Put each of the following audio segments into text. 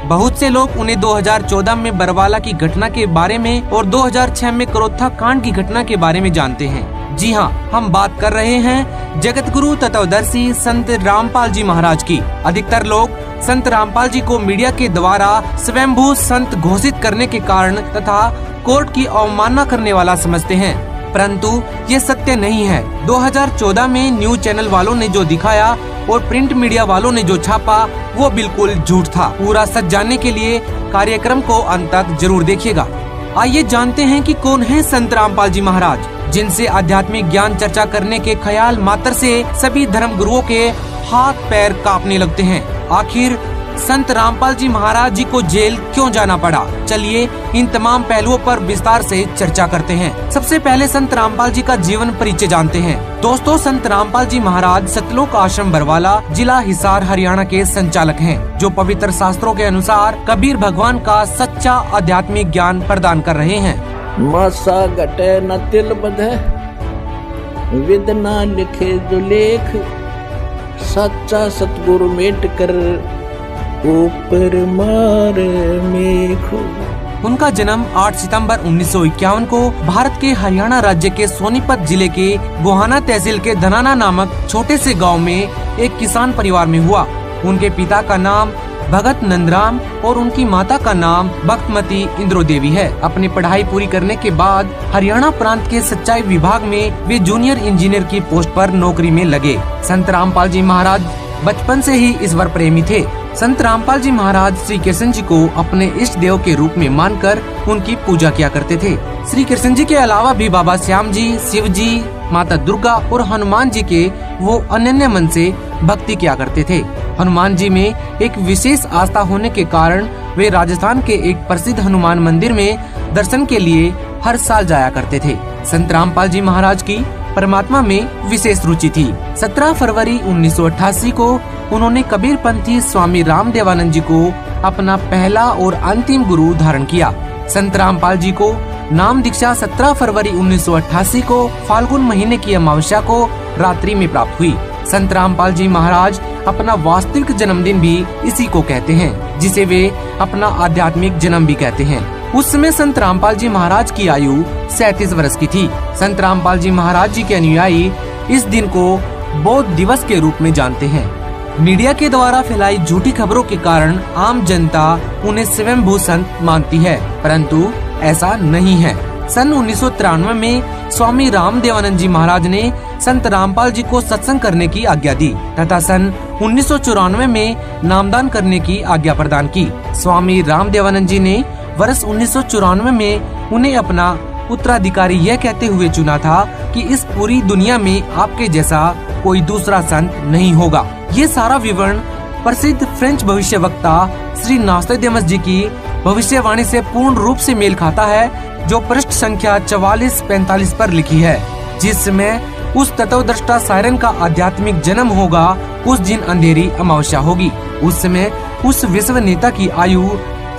बहुत से लोग उन्हें 2014 में बरवाला की घटना के बारे में और 2006 में करोत्था कांड की घटना के बारे में जानते हैं। जी हाँ, हम बात कर रहे हैं जगत गुरु तत्वदर्शी संत रामपाल जी महाराज की। अधिकतर लोग संत रामपाल जी को मीडिया के द्वारा स्वयंभू संत घोषित करने के कारण तथा कोर्ट की अवमानना करने वाला समझते हैं, परंतु ये सत्य नहीं है। 2014 में न्यूज चैनल वालों ने जो दिखाया और प्रिंट मीडिया वालों ने जो छापा वो बिल्कुल झूठ था। पूरा सच जानने के लिए कार्यक्रम को अंत तक जरूर देखिएगा। आइए जानते हैं कि कौन है संत रामपाल जी महाराज, जिनसे आध्यात्मिक ज्ञान चर्चा करने के ख्याल मात्र से सभी धर्म गुरुओं के हाथ पैर कांपने लगते हैं। आखिर संत रामपाल जी महाराज जी को जेल क्यों जाना पड़ा? चलिए इन तमाम पहलुओं पर विस्तार से चर्चा करते हैं। सबसे पहले संत रामपाल जी का जीवन परिचय जानते हैं। दोस्तों, संत रामपाल जी महाराज सतलोक आश्रम बरवाला, जिला हिसार, हरियाणा के संचालक हैं, जो पवित्र शास्त्रों के अनुसार कबीर भगवान का सच्चा आध्यात्मिक ज्ञान प्रदान कर रहे हैं। मासा घटे न तिल बधे, विद न लिखे जो लेख, सच्चा सतगुरु मेट कर ऊपर मार मेघ। उनका जन्म 8 सितंबर 1951 को भारत के हरियाणा राज्य के सोनीपत जिले के गोहाना तहसील के धनाना नामक छोटे से गांव में एक किसान परिवार में हुआ। उनके पिता का नाम भगत नंदराम और उनकी माता का नाम भक्तमती इंद्रो देवी है। अपनी पढ़ाई पूरी करने के बाद हरियाणा प्रांत के सिंचाई विभाग में वे जूनियर इंजीनियर की पोस्ट पर नौकरी में लगे। संत रामपाल जी महाराज बचपन से ही ईश्वर प्रेमी थे। संत रामपाल जी महाराज श्री कृष्ण जी को अपने इष्ट देव के रूप में मानकर उनकी पूजा किया करते थे। श्री कृष्ण जी के अलावा भी बाबा श्याम जी, शिव जी, माता दुर्गा और हनुमान जी के वो अनन्य मन से भक्ति किया करते थे। हनुमान जी में एक विशेष आस्था होने के कारण वे राजस्थान के एक प्रसिद्ध हनुमान मंदिर में दर्शन के लिए हर साल जाया करते थे। संत रामपाल जी महाराज की परमात्मा में विशेष रुचि थी। 17 फरवरी 1988 को उन्होंने कबीर पंथी स्वामी रामदेवानंद जी को अपना पहला और अंतिम गुरु धारण किया। संत रामपाल जी को नाम दीक्षा 17 फरवरी 1988 को फाल्गुन महीने की अमावस्या को रात्रि में प्राप्त हुई। संत रामपाल जी महाराज अपना वास्तविक जन्मदिन भी इसी को कहते हैं, जिसे वे अपना आध्यात्मिक जन्म भी कहते हैं। उस समय संत रामपाल जी महाराज की आयु 37 वर्ष की थी। संत रामपाल जी महाराज जी के अनुयायी इस दिन को बौद्ध दिवस के रूप में जानते हैं। मीडिया के द्वारा फैलाई झूठी खबरों के कारण आम जनता उन्हें स्वयंभू संत मानती है, परंतु ऐसा नहीं है। सन 1993 में स्वामी रामदेवानंद जी महाराज ने संत रामपाल जी को सत्संग करने की आज्ञा दी तथा सन 1994 में नामदान करने की आज्ञा प्रदान की। स्वामी रामदेवानंद जी ने वर्ष 1994 में उन्हें अपना उत्तराधिकारी यह कहते हुए चुना था कि इस पूरी दुनिया में आपके जैसा कोई दूसरा संत नहीं होगा। ये सारा विवरण प्रसिद्ध फ्रेंच भविष्यवक्ता श्री नॉस्ट्रेडेमस जी की भविष्यवाणी से पूर्ण रूप से मेल खाता है, जो पृष्ठ संख्या 44-45 पर लिखी है। जिस समय उस तत्वदृष्टा सायरन का आध्यात्मिक जन्म होगा, उस दिन अंधेरी अमावस्या होगी। उस समय उस विश्व नेता की आयु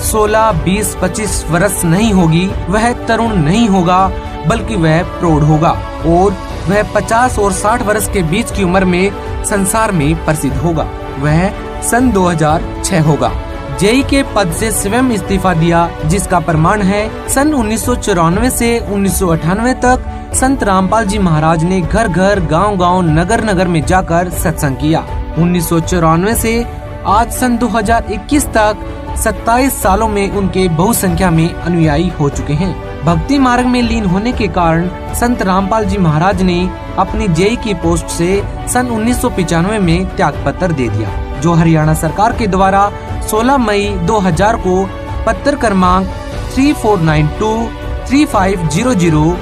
16, 20, 25 वर्ष नहीं होगी। वह तरुण नहीं होगा, बल्कि वह प्रौढ़ होगा और वह 50 और 60 वर्ष के बीच की उम्र में संसार में प्रसिद्ध होगा। वह सन 2006 होगा। जेई के पद से स्वयं इस्तीफा दिया, जिसका प्रमाण है सन 1994 से 1998 तक संत रामपाल जी महाराज ने घर घर, गांव गांव, नगर नगर में जाकर सत्संग किया। 1994 से आज सन 2021 तक 27 सालों में उनके बहुसंख्या में अनुयायी हो चुके हैं। भक्ति मार्ग में लीन होने के कारण संत रामपाल जी महाराज ने अपनी जेई की पोस्ट से सन 1995 में त्याग पत्र दे दिया, जो हरियाणा सरकार के द्वारा 16 मई 2000 को पत्र क्रमांक 34923500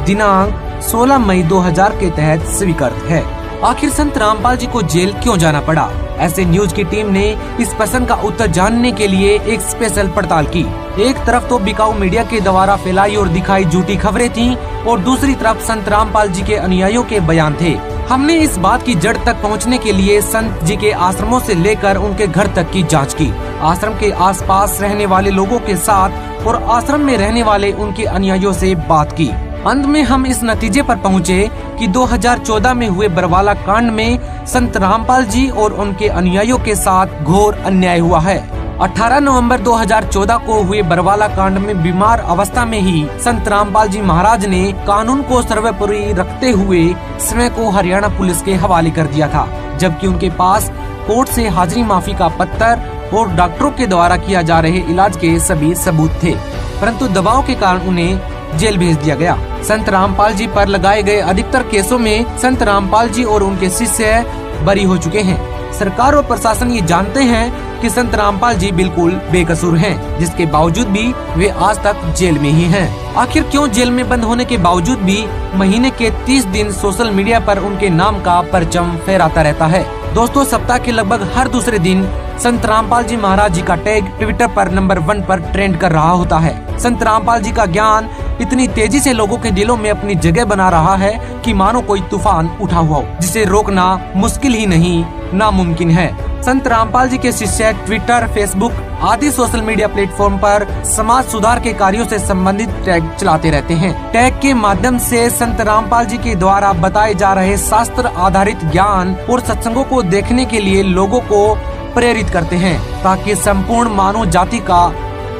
दिनांक 16 मई 2000 के तहत स्वीकृत है। आखिर संत रामपाल जी को जेल क्यों जाना पड़ा? ऐसे न्यूज की टीम ने इस प्रश्न का उत्तर जानने के लिए एक स्पेशल पड़ताल की। एक तरफ तो बिकाऊ मीडिया के द्वारा फैलाई और दिखाई झूठी खबरें थीं और दूसरी तरफ संत रामपाल जी के अनुयायियों के बयान थे। हमने इस बात की जड़ तक पहुंचने के लिए संत जी के आश्रमों से लेकर उनके घर तक की जांच की, आश्रम के आसपास रहने वाले लोगों के साथ और आश्रम में रहने वाले उनके अनुयायियों से बात की। अंत में हम इस नतीजे पर पहुँचे कि 2014 में हुए बरवाला कांड में संत रामपाल जी और उनके अनुयायियों के साथ घोर अन्याय हुआ है। 18 नवंबर 2014 को हुए बरवाला कांड में बीमार अवस्था में ही संत रामपाल जी महाराज ने कानून को सर्वोपरि रखते हुए स्वयं को हरियाणा पुलिस के हवाले कर दिया था, जबकि उनके पास कोर्ट से हाजिरी माफी का पत्र और डॉक्टरों के द्वारा किया जा रहे इलाज के सभी सबूत थे, परंतु दबाव के कारण उन्हें जेल भेज दिया गया। संत रामपाल जी पर लगाए गए अधिकतर केसों में संत रामपाल जी और उनके शिष्य बरी हो चुके हैं। सरकार और प्रशासन ये जानते हैं कि संत रामपाल जी बिल्कुल बेकसूर हैं, जिसके बावजूद भी वे आज तक जेल में ही हैं। आखिर क्यों जेल में बंद होने के बावजूद भी महीने के 30 दिन सोशल मीडिया पर उनके नाम का परचम फहराता रहता है। दोस्तों, सप्ताह के लगभग हर दूसरे दिन संत रामपाल जी महाराज जी का टैग ट्विटर पर नंबर 1 पर ट्रेंड कर रहा होता है। संत रामपाल जी का ज्ञान इतनी तेजी से लोगों के दिलों में अपनी जगह बना रहा है कि मानो कोई तूफान उठा हुआ हो, जिसे रोकना मुश्किल ही नहीं नामुमकिन है। संत रामपाल जी के शिष्य ट्विटर, फेसबुक आदि सोशल मीडिया प्लेटफॉर्म पर समाज सुधार के कार्यों से संबंधित टैग चलाते रहते हैं। टैग के माध्यम से संत रामपाल जी के द्वारा बताए जा रहे शास्त्र आधारित ज्ञान और सत्संगों को देखने के लिए लोगों को प्रेरित करते हैं, ताकि संपूर्ण मानव जाति का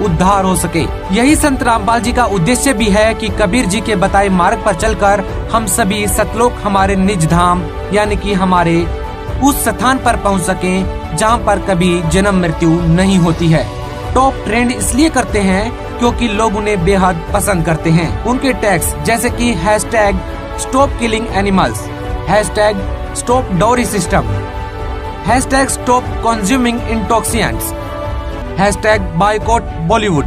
उद्धार हो सके। यही संत रामपाल जी का उद्देश्य भी है कि कबीर जी के बताए मार्ग पर चलकर हम सभी सतलोक हमारे निज धाम यानी कि हमारे उस स्थान पर पहुंच सकें जहां पर कभी जन्म मृत्यु नहीं होती है। टॉप ट्रेंड इसलिए करते हैं क्योंकि लोग उन्हें बेहद पसंद करते हैं। उनके टैग्स जैसे कि #stop killing animals, #stop dowry system, #stop consuming intoxicants, #boycott Bollywood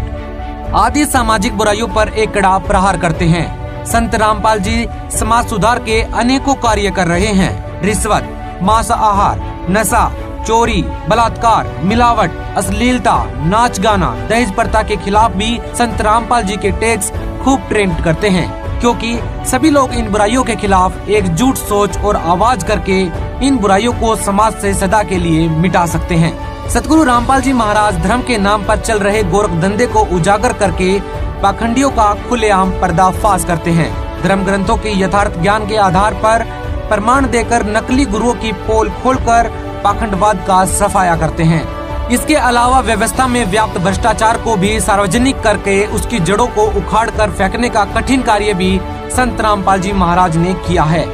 आदि सामाजिक बुराइयों पर एक कड़ा प्रहार करते हैं। संत रामपाल जी समाज सुधार के अनेकों कार्य कर रहे हैं। रिश्वत, मांसाहार, नशा, चोरी, बलात्कार, मिलावट, अश्लीलता, नाच गाना, दहेज प्रथा के खिलाफ भी संत रामपाल जी के टैग्स खूब ट्रेंड करते हैं, क्योंकि सभी लोग इन बुराइयों के खिलाफ एकजुट सोच और आवाज करके इन बुराइयों को समाज से सदा के लिए मिटा सकते हैं। सतगुरु रामपाल जी महाराज धर्म के नाम पर चल रहे गोरख धंधे को उजागर करके पाखंडियों का खुलेआम पर्दाफाश करते हैं। धर्म ग्रंथों के यथार्थ ज्ञान के आधार पर प्रमाण देकर नकली गुरुओं की पोल खोलकर पाखंडवाद का सफाया करते हैं। इसके अलावा व्यवस्था में व्याप्त भ्रष्टाचार को भी सार्वजनिक करके उसकी जड़ों को उखाड़कर फेंकने का कठिन कार्य भी संत रामपाल जी महाराज ने किया है।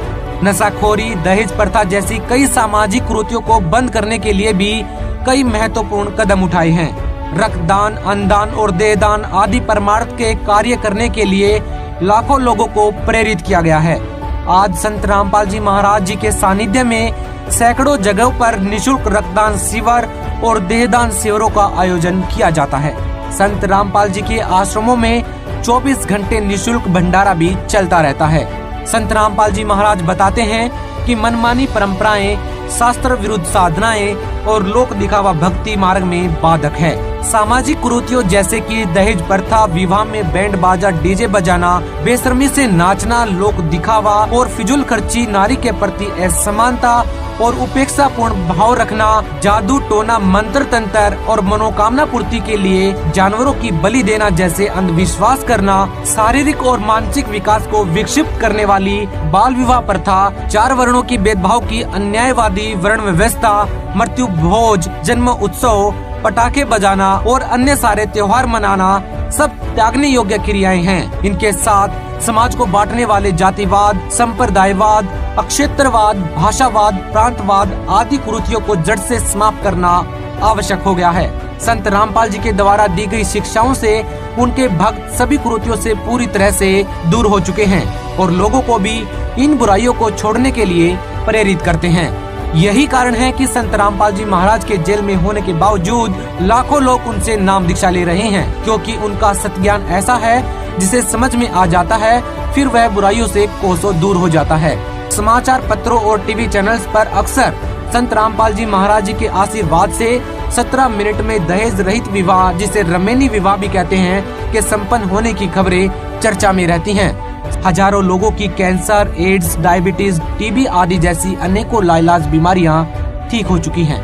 नशाखोरी, दहेज प्रथा जैसी कई सामाजिक कुरीतियों को बंद करने के लिए भी कई महत्वपूर्ण कदम उठाए हैं। रक्तदान, अन्नदान और देहदान आदि परमार्थ के कार्य करने के लिए लाखों लोगों को प्रेरित किया गया है। आज संत रामपाल जी महाराज जी के सानिध्य में सैकड़ों जगहों पर निशुल्क रक्तदान शिविर और देहदान शिविरों का आयोजन किया जाता है। संत रामपाल जी के आश्रमों में 24 घंटे निशुल्क भंडारा भी चलता रहता है। संत रामपाल जी महाराज बताते हैं कि मनमानी परंपराएं, शास्त्र विरुद्ध साधनाएं और लोक दिखावा भक्ति मार्ग में बाधक है। सामाजिक कुरीतियों जैसे कि दहेज प्रथा, विवाह में बैंड बाजा डीजे बजाना, बेशर्मी से नाचना, लोक दिखावा और फिजूल खर्ची, नारी के प्रति असमानता और उपेक्षा पूर्ण भाव रखना, जादू टोना, मंत्र तंत्र और मनोकामना पूर्ति के लिए जानवरों की बलि देना जैसे अंधविश्वास करना, शारीरिक और मानसिक विकास को विक्षिप्त करने वाली बाल विवाह प्रथा, 4 वर्णों की भेदभाव की अन्यायवादी वर्ण व्यवस्था, मृत्यु भोज, जन्म उत्सव, पटाखे बजाना और अन्य सारे त्योहार मनाना सब त्यागने योग्य क्रियाएं हैं। इनके साथ समाज को बांटने वाले जातिवाद, संप्रदायवाद, अक्षेत्रवाद, भाषावाद, प्रांतवाद आदि कुरीतियों को जड़ से समाप्त करना आवश्यक हो गया है। संत रामपाल जी के द्वारा दी गई शिक्षाओं से उनके भक्त सभी कुरीतियों से पूरी तरह से दूर हो चुके हैं और लोगों को भी इन बुराइयों को छोड़ने के लिए प्रेरित करते हैं। यही कारण है कि संत रामपाल जी महाराज के जेल में होने के बावजूद लाखों लोग उनसे नाम दीक्षा ले रहे हैं, क्योंकि उनका सत्ज्ञान ऐसा है जिसे समझ में आ जाता है, फिर वह बुराइयों से कोसों दूर हो जाता है। समाचार पत्रों और टीवी चैनल्स पर अक्सर संत रामपाल जी महाराज जी के आशीर्वाद से 17 मिनट में दहेज रहित विवाह, जिसे रमेनी विवाह भी कहते हैं, के संपन्न होने की खबरें चर्चा में रहती हैं। हजारों लोगों की कैंसर, एड्स, डायबिटीज, टीबी आदि जैसी अनेकों लाइलाज बीमारियां ठीक हो चुकी हैं।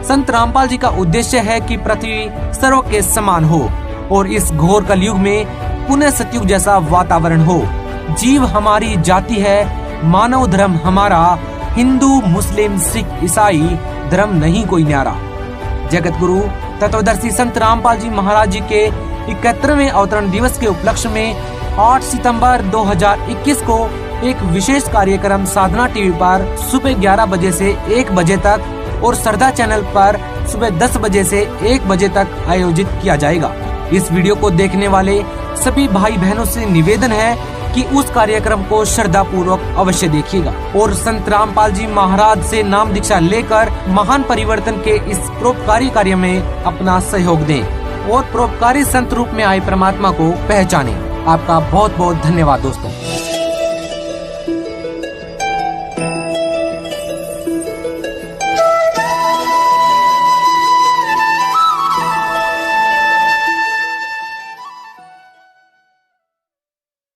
संत रामपाल जी का उद्देश्य है कि पृथ्वी सर्व के समान हो और इस घोर कलयुग में पुनः सतयुग जैसा वातावरण हो। जीव हमारी जाति है, मानव धर्म हमारा, हिंदू, मुस्लिम, सिख, ईसाई धर्म नहीं कोई न्यारा। जगत गुरु तत्वदर्शी संत रामपाल जी महाराज जी के 71वें अवतरण दिवस के उपलक्ष्य में 8 सितंबर 2021 को एक विशेष कार्यक्रम साधना टीवी पर सुबह 11 बजे से 1 बजे तक और श्रद्धा चैनल पर सुबह 10 बजे से 1 बजे तक आयोजित किया जाएगा। इस वीडियो को देखने वाले सभी भाई बहनों से निवेदन है कि उस कार्यक्रम को श्रद्धा पूर्वक अवश्य देखिएगा और संत रामपाल जी महाराज से नाम दीक्षा लेकर महान परिवर्तन के इस परोपकारी कार्य में अपना सहयोग दें और परोपकारी संत रूप में आए परमात्मा को पहचानें। आपका बहुत बहुत धन्यवाद दोस्तों।